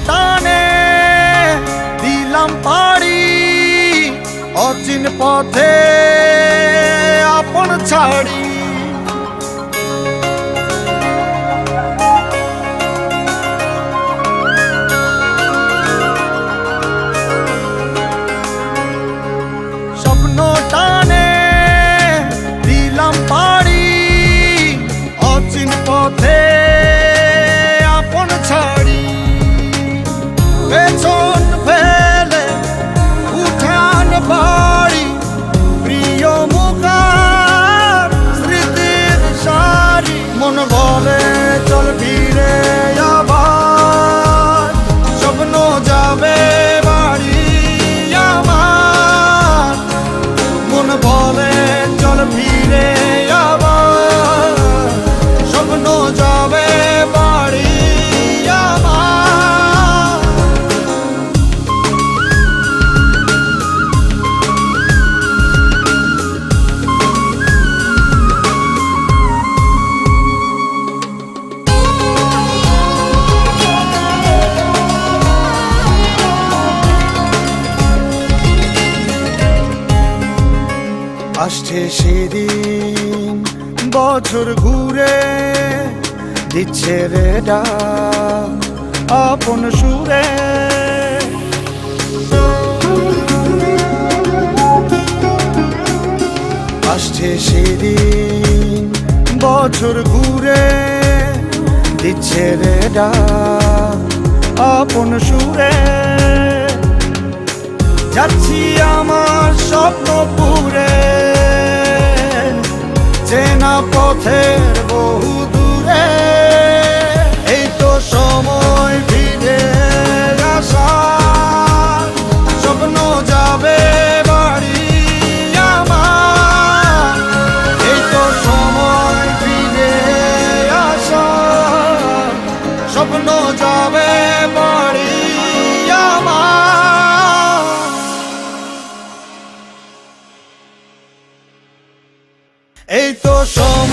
টানে দিলাম পাড়ি অচিন পথে আপন ছাড়ি। স্বপ্ন টানে দিলাম পাড়ি অচিন পথে আপন ছাড়ি। পেছন ফেলে উঠান বাড়ি প্রিয় মুখার স্মৃতির সারি। মন বলে চল ফিরে আবার স্বপ্ন যাবে বাড়ি আমার। মন বলে চল ফিরে আবার স্বপ্ন যাবে বাড়ি আমার। আসছে সেদিন বছর ঘুরে দিচ্ছে রে ডাক আপন সুরে। আসছে সেদিন বছর ঘুরে দিচ্ছে রে ডাক আপন সুরে। যাচ্ছি আমার স্বপ্ন পুরে চেনা পথের বহু দূরে। এই তো সময় ফিরে আসার স্বপ্ন যাবে বাড়ি আমার। এই তো সময় ফিরে আসার স্বপ্ন যাবে বাড়ি আমার। এই তো সময়